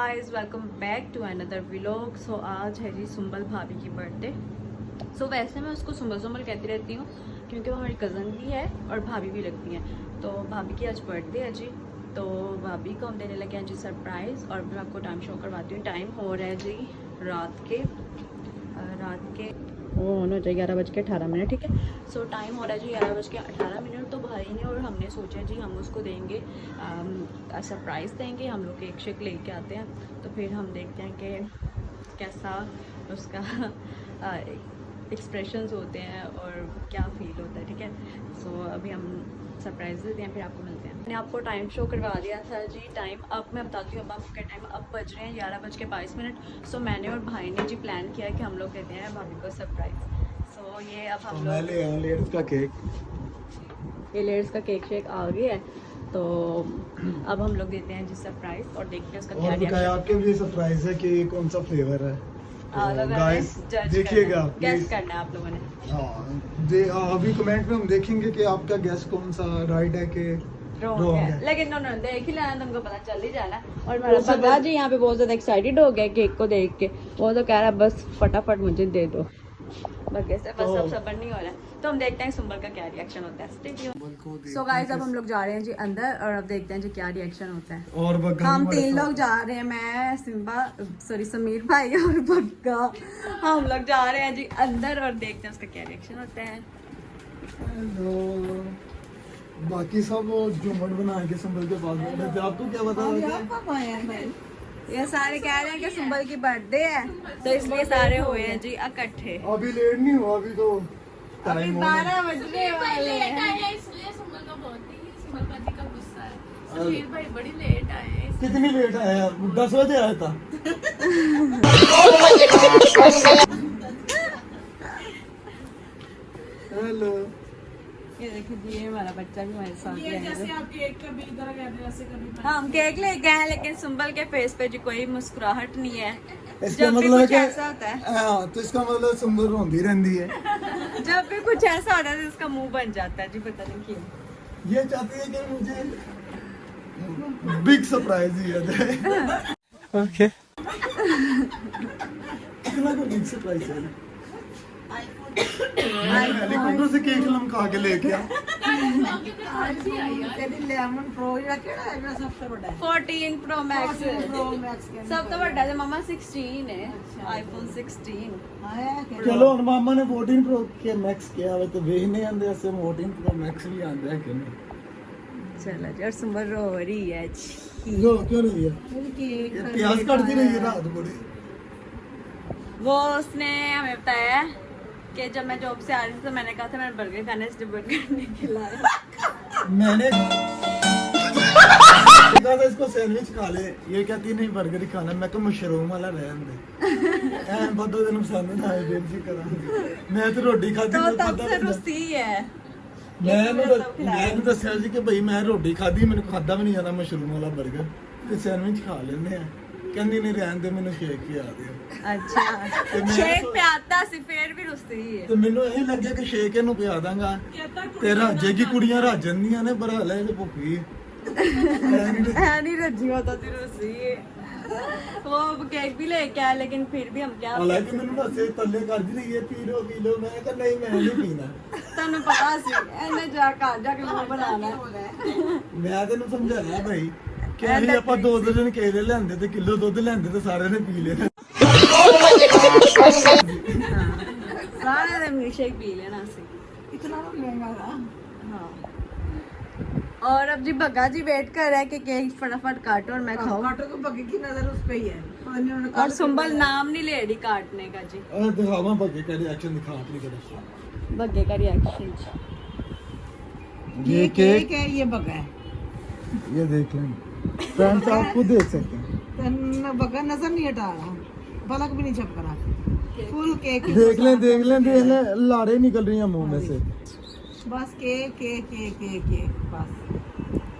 Guys welcome back to another vlog. So आज है जी सुंबल भाभी की बर्थडे। सो वैसे मैं उसको सुंबल सुंबल कहती रहती हूँ क्योंकि वो हमारी कज़न भी है और भाभी भी लगती हैं। तो भाभी की आज बर्थडे है जी, तो भाभी को हम देने लगे हैं जी सरप्राइज़। और मैं आपको टाइम शो करवाती हूँ। टाइम हो रहा है जी रात के वो होना चाहिए 11:18, ठीक है। सो टाइम हो रहा है जी 11:18। तो भाई ने और हमने सोचा जी हम उसको देंगे सरप्राइज़ देंगे। हम लोग केक शेक लेके आते हैं तो फिर हम देखते हैं कि कैसा उसका एक्सप्रेशंस होते हैं और क्या फील होता है, ठीक है। सो अभी हम सरप्राइज देते हैं, फिर आपको मिलते हैं। मैंने आपको टाइम शो करवा दिया था जी। टाइम अब मैं बताती हूँ अब आपका टाइम अब बज रहे हैं 11:22। सो मैंने और भाई ने जी प्लान किया कि हम लोग देते हैं भाभी को सरप्राइज। सो ये अब हम लोग लेयर्स का केक, ये लेयर्स का केक शेक आ गया है। तो अब हम लोग देते हैं जी सरप्राइज और देखते हैं उसका क्या रिएक्शन। आपके लिए सरप्राइज है कि कौन सा फ्लेवर है। गाइस देखिएगा, गैस करना है आप लोगों ने। हाँ अभी कमेंट में हम देखेंगे कि आपका गैस कौन सा राइट है कि रॉन्ग है। लेकिन नो देख ही लेना, तुमको पता चल ही जाना। और मेरा बच्चा जी यहाँ पे बहुत ज्यादा एक्साइटेड हो गया केक को देख के। वो तो कह रहा है बस फटाफट मुझे दे दो, बस अब सबर नहीं हो रहा है। तो हम देखते हैं सुंबल का क्या रिएक्शन होता है। सो गाइस अब हम लोग जा रहे हैं जी अंदर और अब देखते हैं जी क्या रिएक्शन होता है। और हम 3 लोग जा रहे हैं, मैं समीर भाई और बग्गा। हम लोग जा रहे हैं जी अंदर और देखते हैं उसका क्या रिएक्शन होता है। हेलो, बाकी सब झूमर बना के संभल के पास बैठे थे। आपको क्या पता? ये सारे कह रहे हैं कि सुंबल की बर्थडे है तो इसलिए सारे हुए हैं जी इकट्ठे। अभी लेट नहीं हुआ, अभी तो अभी 12 बजने वाले हैं। इसलिए सुंबल का बहुत ही सुंबल पाजी का गुस्सा है। समीर भाई बड़ी लेट आए हैं। कितनी लेट आया यार? 10 बजे आया था। हेलो, ये देखिए जी, ये हमारा बच्चा भी हमारे साथ ये है। जैसे आप केक कभी इधर कहते वैसे कभी हाँ हम केक लेके आए लेकिन सुंबल के फेस पे जी कोई मुस्कुराहट नहीं है। इसका जब भी मतलब कुछ कि ऐसा होता है, हाँ, तो इसका मतलब सुंदर रोंदी रहती है। जब भी कुछ ऐसा होता है तो उसका मुंह बन जाता है जी, पता नहीं क्यों। ये चाहती है कि मुझे बिग सरप्राइज ही है। ओके, कितना को बिग सरप्राइज है? हेलीकॉप्टर से केक लमका के लेके आ। 14 Pro Max सब तो बड़ा है मामा। 16 है iPhone 16। चलो और मामा ने 14 प्रो के मैक्स किया है तो वेखने आंदे से 14 प्रो मैक्स भी आंदा है कि नहीं। चलो जी, और सुंबल रो रही है जी। जो क्यों नहीं है? प्याज काटती रही है रात बड़ी। वो उसने हमें बताया कि जब मैं जॉब से आ रही थी तो मैंने कहा था मैंने बर्गर खाने से बर्गर नहीं खिलाया। मैंने कहा था इसको सैंडविच खा ले, ये कहती नहीं बर्गर ही खाना। मैं तो मशरूम वाला रहन दे ऐन बदो दिन पसंद ना आए फिर भी करा। मैं तो रोटी खाती तो नहीं तब से रुसी है। मैं दस्या जी कि भाई मैं रोटी खाधी, मैंने खादा भी नहीं जाता मशरूम वाला बर्गर ते सैंडविच खा लेने हैं। कहनी नहीं रहन दे, मैंने शेक पिया दे। अच्छा शेक पियाता सी फिर भी रुसी है। ਤੇ ਮੈਨੂੰ ਇਹ ਲੱਗਿਆ ਕਿ ਸ਼ੇਕ ਇਹਨੂੰ ਪਿਆ ਦਾਂਗਾ ਤੇ ਰਾਜੇ ਕੀ ਕੁੜੀਆਂ ਰਾਜ ਜਾਂਦੀਆਂ ਨੇ ਪਰ ਹਲੇ ਇਹ ਭੁੱਖੀ है नहीं रजी होता सी रुसी है। वो केक भी लेके आया लेकिन फिर भी हम क्या ਹਾਲਾਂਕਿ ਮੈਨੂੰ ਦੱਸੇ ਤੱਲੇ ਕਰਦੀ ਰਹੀ ਹੈ ਪੀ ਲੋ ਮੈਂ ਕਿਹਾ ਨਹੀਂ ਮੈਂ ਨਹੀਂ ਪੀਣਾ। ਤੁਹਾਨੂੰ ਪਤਾ ਸੀ ਇਹਨੇ ਜਾ ਕੇ ਮੂੰਹ ਬਣਾਣਾ ਮੈਂ ਤੈਨੂੰ ਸਮਝਾਇਆ ਭਾਈ ਕਿ ਅਸੀਂ ਆਪਾਂ 2 ਦਿਨ ਕੇਲੇ ਲੈਂਦੇ ਤੇ ਕਿਲੋ ਦੁੱਧ ਲੈਂਦੇ ਤੇ ਸਾਰਿਆਂ ਨੇ ਪੀ ਲੈਣਾ। सारे ने मिल्कशेक पी लेना सी। इतना महंगा था। हाँ और अब जी बग्गा जी वेट कर रहा है कि केक फटाफट काटो और मैं खाऊं। काटो को बग्गे की नजर उस पे ही है। पता नहीं उन्होंने और सुंबल नाम नहीं ले रही काटने का जी। और दिखावा बग्गे का रिएक्शन दिखा अपनी तरफ। बग्गे का रिएक्शन ये केक है, ये बग्गा है। ये देख लें फ्रेंड्स, आप खुद देख सकते हैं। बग्गा नजर नहीं हटा रहा, पलक भी नहीं झपक रहा। फुल केक देख लें लाड़े निकल रही हैं मुंह में से। बस केक बस,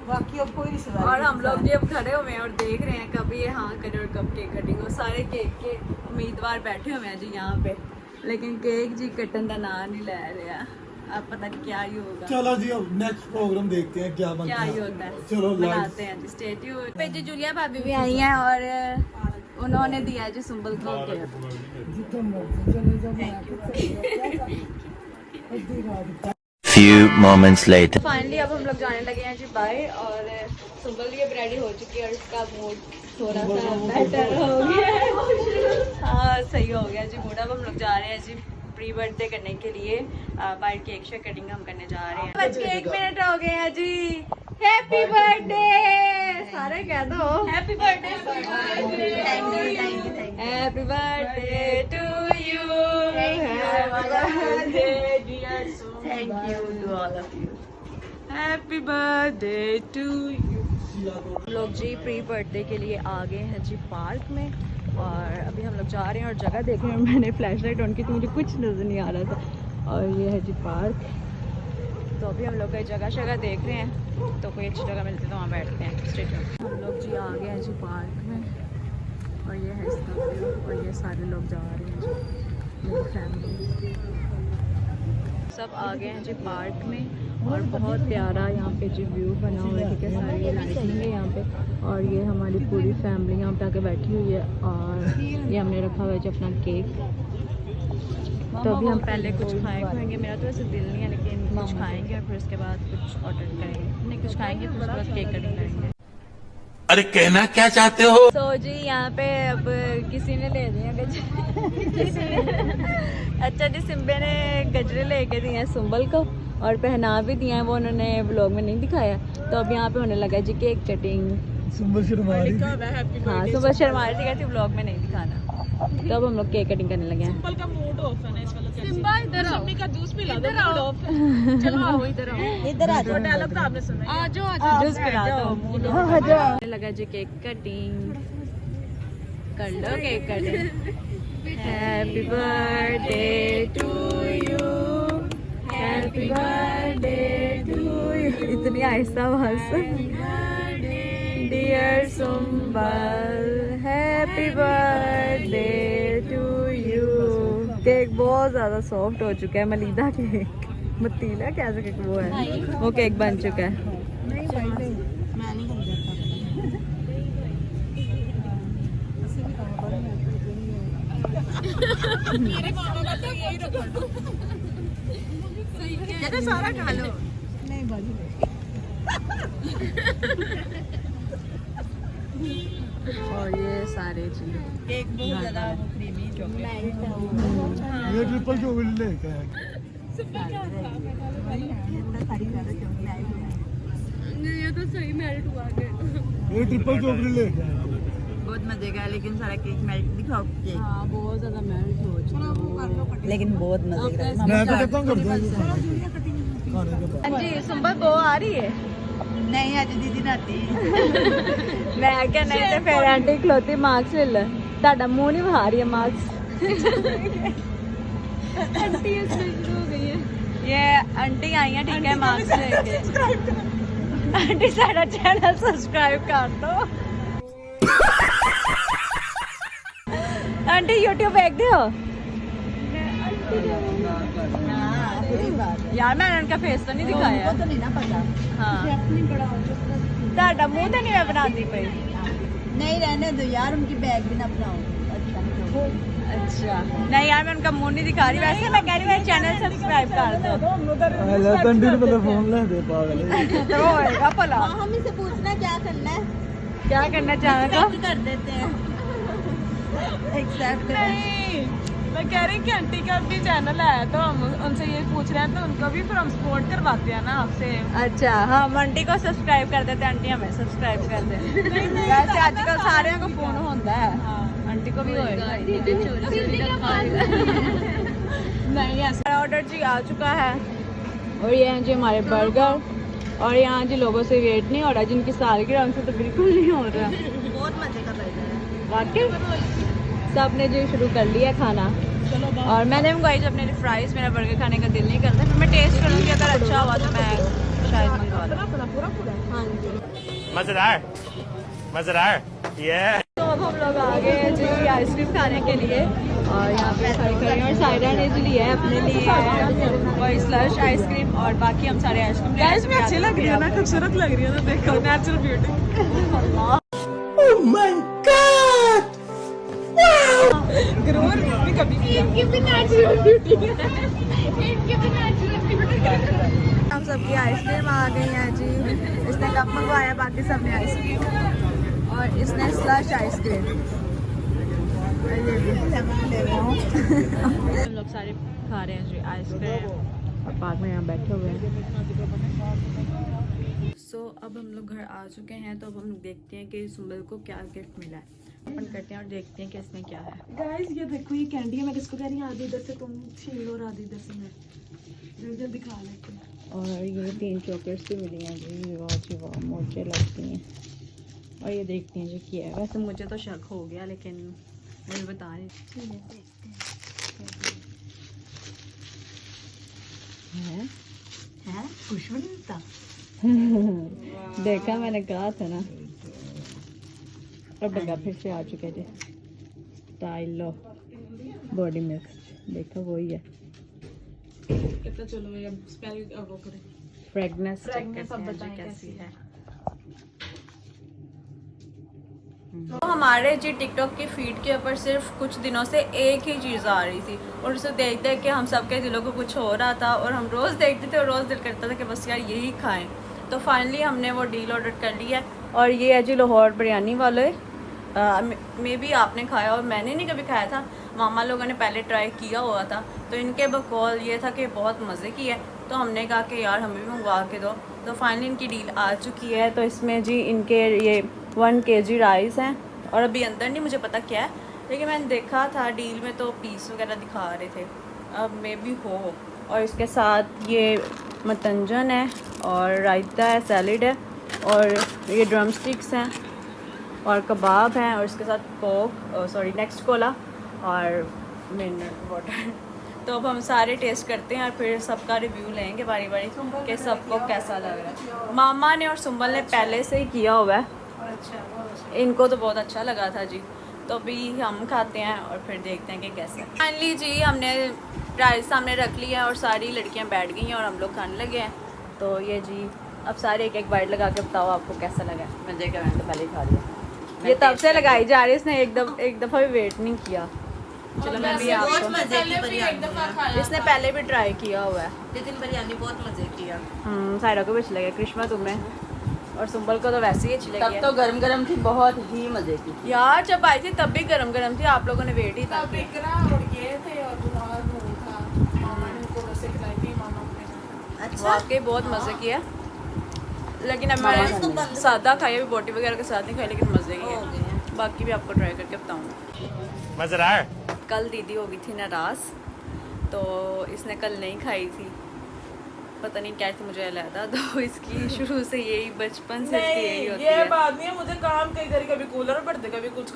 बाकी अब कोई रिश्तेदार। और हम लोग जी अब खड़े हुए हैं और देख रहे हैं कब ये हाँ करे और कब केक कटिंग हो। सारे केक के उम्मीदवार बैठे हुए हैं जी यहाँ पे, लेकिन केक जी कटन का नाम नहीं ले रहा। अब पता नहीं क्या ही होगा। चलो जी अब नेक्स्ट प्रोग्राम देखते हैं क्या बनता क्या है। ही होता है, चलो बनाते हैं जी। Stay tuned. पे जी जूलिया भाभी भी आई हैं और उन्होंने दिया जी सुंबल को gift. Few moments later. Finally अब हम लोग जाने लगे हैं जी बाय, और सुंबल भी अब रेडी हो चुकी है और इसका मूड थोड़ा सा बेटर हो गया है। हाँ सही हो गया जी मूड। अब हम लोग जा रहे हैं जी प्री बर्थडे करने के लिए, बाहर केक शेक कटिंग हम करने जा रहे हैं। बच के 1 मिनट हो गए हैं जी। हैप्पी बर्थडे सारे कह दो। Happy birthday, happy birthday to you, happy birthday dear Suman, thank you to all of you, happy birthday to you. लोग जी प्री बर्थडे के लिए आ गए हैं जी पार्क में, और अभी हम लोग जा रहे हैं और जगह देख रहे हैं। मैंने फ्लैश लाइट ऑन की तो मुझे कुछ नज़र नहीं आ रहा था, और ये है जी पार्क। तो अभी हम लोग कोई जगह देख रहे हैं, तो कोई अच्छी जगह मिलती है तो वहाँ बैठते हैं। स्टेट हम लोग जी आ गए हैं जी पार्क में, और ये है इसका व्यू, और ये सारे लोग जा रहे हैं जी, मेरी फैमिली सब आ गए हैं जी पार्क में। और बहुत प्यारा यहाँ पे जी व्यू बना हुआ है, ठीक है, सारी लाइटिंग है यहाँ पे, और ये हमारी पूरी फैमिली यहाँ पे आके बैठी हुई है, और ये हमने रखा हुआ है जी अपना केक। तो अभी हम पहले कुछ खाएंगे, मेरा तो वैसे दिल नहीं है, लेकिन कुछ खाएंगे और फिर उसके बाद कुछ ऑर्डर करेंगे, नहीं कुछ खाएंगे फिर उसके बाद केक कटिंग करेंगे। अरे कहना क्या चाहते हो? तो जी यहाँ पे अब किसी ने ले दिए गजरे। अच्छा जी सिम्बे ने गजरे लेके दिए हैं सुंबल को, और पहना भी दिया है, वो उन्होंने व्लॉग में नहीं दिखाया। तो अब यहाँ पे होने लगा जी केक कटिंग। सुंबल शर्मा रही थी। हाँ सुबह शर्मा रही थी, व्लॉग में नहीं दिखाना। तो अब हम लोग केक कटिंग करने लगे हैं। का मूड ऑफ है ना इस वाला। सिम्बा इधर आओ, का जूस पिला दो, मूड ऑफ है। चलो आओ इधर आओ, इधर आ जाओ। डायलॉग तो आपने सुना है। आ जाओ जूस पिला दो। लगा जी केक कटिंग कर लो, cake cutting. Happy birthday to you, happy birthday to you. इतनी आहिस्ता आवाज से। Dear Sumbal happy birthday to you. Cake बहुत ज़्यादा सॉफ्ट हो चुका है, मलीदा केक, मतीला कैसा केक वो है, वो केक बन चुका है। मेरे मामा का तो यही रखा लो। सही सारा खा लो। नहीं बाजी और ये सारे चीज केक बहुत ज्यादा क्रीमी चॉकलेट। ये ट्रिपल चॉकलेट लेके आया। ये तो सही मेल्ट हुआ गया। ये ट्रिपल चॉकलेट लेके आया। बहुत मजे का है, लेकिन सारा केक मेल्ट दिखाओ केक। हाँ बहुत ज्यादा मेल्ट हो चुका है, लेकिन बहुत मजे का है। मैं तो कहता हूँ कर दो खाने के बाद। जी सुंबल बो आ रही है। नहीं आज दीदी नाती मैं क्या नहीं तो फिर आंटी खलोती मार्क्स ले ले, ताड़ा मुंह नहीं बहा रही है मार्क्स। आंटी हो गई है, ये आंटी आई है, ठीक है, मार्क्स लेके। आंटी सारा चैनल सब्सक्राइब कर दो। आंटी यूट्यूब देखते हो? यार मैंने उनका फेस तो नहीं दिखाया, तो नहीं ना पता। हाँ ताड़ा मुंह तो नहीं मैं बनाती पई। नहीं रहने दो यार, उनकी बैग भी ना बनाओ। अच्छा नहीं यार मैं उनका मुंह नहीं दिखा रही, वैसे मैं कह रही हूँ चैनल सब्सक्राइब कर दो। अरे तंडी ने पहले फोन ले दे पागल। तो होएगा भला। हम इसे पूछना क्या करना है, क्या करना चाहेगा? कर देते हैं एक्सेप्ट। नहीं मैं कह रही कि आंटी का भी चैनल है, तो हम उनसे ये पूछ रहे हैं, तो उनको भी फिर हम सपोर्ट करवाते हैं ना आपसे। अच्छा हाँ आंटी को सब्सक्राइब कर देते, आंटी हमें सब्सक्राइब कर दे। वैसे आजकल सारे को फोन होता है, आंटी को भी होएगा। नहीं ऐसा ऑर्डर जी आ चुका है, और ये हैं जी हमारे बर्गर, और यहाँ जी लोगों से वेट नहीं हो रहा, जिनकी सालगिरह उनसे तो बिल्कुल नहीं हो रहा। बहुत मजे का बर्गर है वाकई सब ने जी शुरू कर लिया खाना, और मैंने मंगवाई जब अपने फ्राइज, मेरा बर्गर खाने का दिल नहीं करता, फिर मैं टेस्ट करूँगी, अगर अच्छा हुआ तो मैं शायद मंगवा लूँ। हाँ जी मजेदार मजेदार ये। तो अब हम लोग आ गए हैं जी आइसक्रीम खाने के लिए, और यहाँ पे खड़े हैं, और सायरा ने जो लिया है अपने लिए वही स्लश आइसक्रीम, और बाकी हम सारे आइसक्रीम इसमें अच्छी लग रही है ना, खूबसूरत लग रही है ना, देखो नेचुरल ब्यूटी। गुरूर भी कभी इनकी भी नेचुरल ब्यूटी है, इनकी भी नेचुरल। हम सबकी आइसक्रीम आ गई है जी। इसने कप मंगवाया, बाकी सबने आइसक्रीम और इसने स्लश आइसक्रीम। हम लोग सारे खा रहे हैं जी आइसक्रीम और पार्क में यहाँ बैठे हुए हैं। सो अब हम लोग घर आ चुके हैं, तो अब हम देखते हैं कि सुंबल को क्या गिफ्ट मिला है। ओपन करते हैं और देखते हैं कि इसमें क्या है। गाइस ये देखो, ये कैंडी है। मैं किसको कह रही हूँ, आधी इधर से तुम छीन लो और आधी इधर से मैं। जल्दी जल्दी खा लेते हैं। और ये 3 चॉकलेट्स भी मिली हैं जी। वाह जी वाह, मुझे लगती हैं। और ये देखते हैं जी क्या है। वैसे मुझे तो शक हो गया, लेकिन मुझे बता रही है कुछ भी नहीं था। देखा, मैंने कहा था ना। और बगा फिर से आ चुके थे स्टाइलो बॉडी मिक्स। देखो वही है। कितना चलो ये स्पेल वो करें। फ्रेगनेंस अब बताएं कैसी है। तो हमारे जी टिकटॉक की फीड के ऊपर सिर्फ कुछ दिनों से एक ही चीज़ आ रही थी और उसे देख देख के हम सबके दिलों को कुछ हो रहा था और हम रोज़ देखते थे और रोज़ दिल करता था कि बस यार यही खाएं। तो फाइनली हमने वो डील ऑर्डर कर ली है और ये है जी लाहौर बिरयानी वाले। मे भी आपने खाया और मैंने नहीं कभी खाया था। मामा लोगों ने पहले ट्राई किया हुआ था, तो इनके बकौल ये था कि बहुत मज़े की है। तो हमने कहा कि यार हमें भी मंगवा के दो। तो फाइनली इनकी डील आ चुकी है। तो इसमें जी इनके ये 1 kg राइस हैं और अभी अंदर नहीं मुझे पता क्या है, लेकिन मैंने देखा था डील में तो पीस वगैरह दिखा रहे थे। अब मे भी हो। और इसके साथ ये मतंजन है और रायता है, सैलड है और ये ड्रम स्टिक्स हैं और कबाब हैं और इसके साथ कोक नेक्स्ट कोला और मिनरल वाटर। तो अब हम सारे टेस्ट करते हैं और फिर सबका रिव्यू लेंगे बारी बारी कि सबको कैसा लग रहा है। मामा ने और सुंबल ने पहले से ही किया हुआ है, इनको तो बहुत अच्छा लगा था जी। तो अभी हम खाते हैं और फिर देखते हैं कि कैसा है। फाइनली जी हमने राइस सामने रख लिया है और सारी लड़कियां बैठ गई हैं और हम लोग खाने लगे हैं। तो ये जी अब सारे एक एक बाइट लगा के बताओ आपको कैसा लगा। मजे का, मैंने तो पहले ही खा लिया। ये तब से लगाई जा रही है, इसने एक दफ़ा भी वेट नहीं किया। चलो मैं भी बहुत आपको, मजे की बिरयानी, इसने पहले भी ट्राई किया हुआ है। लेकिन बिरयानी बहुत मजे की है। सायरा को भी अच्छी लगी, कृष्णा तुम्हें और सुंबल को तो वैसे ही अच्छी लगी तब है। तो गरम गरम थी, बहुत ही मजे की। यार जब आई थी तब भी गरम गरम थी, आप लोगों ने वेट ही था। तब इकरा और ये थे और बुखार हो था। मामा ने उनको रसे खिलाई थी। मामा ने अच्छा, वाकई बहुत मज़े किया। लेकिन अब मैं सादा खाई, अभी बोटी वगैरह के साथ नहीं खाई, लेकिन मज़े की है। बाकी भी आपको ट्राई करके बताऊँगी। मजेदार। कल दीदी हो गई थी नाराज़, तो इसने कल नहीं खाई थी, पता नहीं क्या थी, मुझे लगा। तो इसकी शुरू से यही बचपन से इसकी यही होती ये है। बात नहीं है, मुझे काम कई करी, कभी कूलर पड़ते, कभी कुछ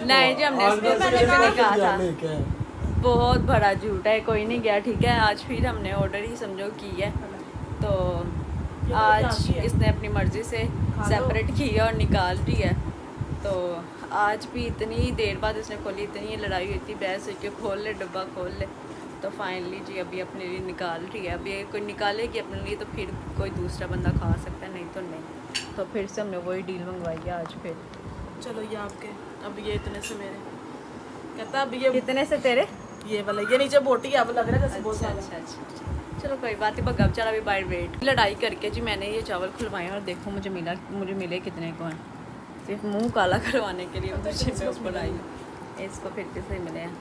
नहीं जी, हमने इसको शुरू में नहीं कहा था। बहुत बड़ा झूठ है, कोई नहीं गया। ठीक है, आज फिर हमने ऑर्डर ही समझो की है। तो आज इसने अपनी मर्जी से सेपरेट किया और निकाल दी है। तो आज भी इतनी देर बाद इसने खोली, इतनी लड़ाई हुई थी, बहस हुई कि खोल ले डब्बा खोल ले। तो फाइनली जी अभी अपने लिए निकाल रही है। अभी कोई निकालेगी अपने लिए तो फिर कोई दूसरा बंदा खा सकता है, नहीं तो नहीं। तो फिर से हमने वही डील मंगवाई है आज फिर। चलो ये आपके, अब ये इतने से मेरे कहता, अब ये कितने से तेरे? ये वाला, ये नीचे बोटी अब लग रहा है जैसे बहुत अच्छा ज्यादा। अच्छा अच्छा, चलो कोई बात नहीं। बगा बेचारा भी बाय वेट लड़ाई करके जी मैंने ये चावल खुलवाए और देखो मुझे मिले कितने को हैं। सिर्फ मुंह काला करवाने के लिए मुझे मैं उस पर आई, इसको फिर किसे मिले हैं।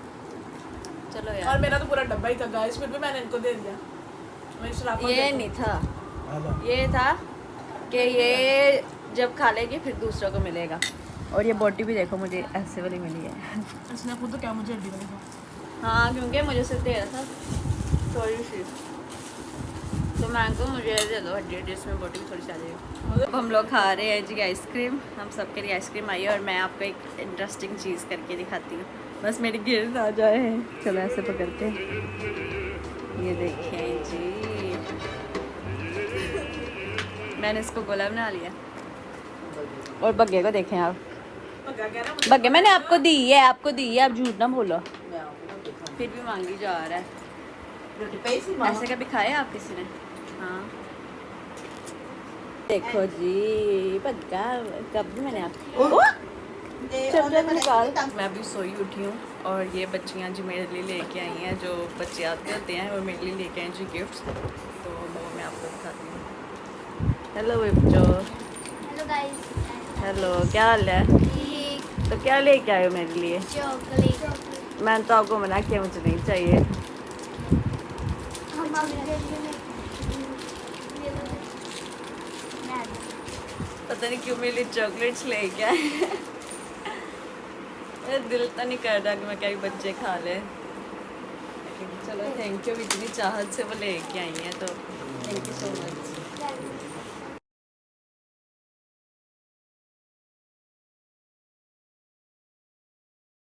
चलो और यार, मेरा तो पूरा डब्बा ही था गाइस, फिर भी मैंने इनको दे दिया। मैं शराफत ये देखो। नहीं था, ये था कि ये जब खा लेगी फिर दूसरों को मिलेगा। और ये बोटी भी देखो मुझे ऐसे वाली मिली है। इसने खुद तो क्या मुझे हड्डी वाली दो। हाँ, क्योंकि मुझे सिर्फ दे रहा था थोड़ी सी, तो मैं को मुझे दे दो हड्डी, जिसमें बोटी भी थोड़ी सी आ जाएगी। अब हम लोग खा रहे हैं जी आइसक्रीम। हम सबके लिए आइसक्रीम आई है और मैं आपको एक इंटरेस्टिंग चीज़ करके दिखाती हूँ, बस मेरी गिर ना जाए। चलो ऐसे पकड़ते हैं, ये देखें जी, मैंने इसको गोला बना लिया। और बग्गे को देखें आप, बग्गे मैंने आपको दी है, आप झूठ ना बोलो। फिर भी मांगी जा रहा है। रोटी पे सी मामा। ऐसे कभी खाया आप किसी ने? हाँ देखो जी, बग्गा कब भी मैंने आप मैं अभी सोई उठी हूँ और ये बच्चियाँ जी मेरे लिए लेके आई हैं, जो बच्चे आते होते हैं वो मेरे लिए लेके आई जी गिफ्ट्स, तो वो मैं आपको दिखाती हूँ। हेलो बच्चो, हेलो गाइस। हेलो, क्या हाल है? तो क्या लेके आए हो मेरे लिए? चॉकलेट। मैंने तो आपको मना किया, मुझे नहीं चाहिए। हम पता नहीं क्यों मेरे लिए चॉकलेट्स लेके आए। मेरा दिल तो नहीं कर रहा कि मैं कहीं बच्चे खा ले। चलो थैंक यू, इतनी चाहत से वो लेके आई हैं तो थैंक यू सो मच।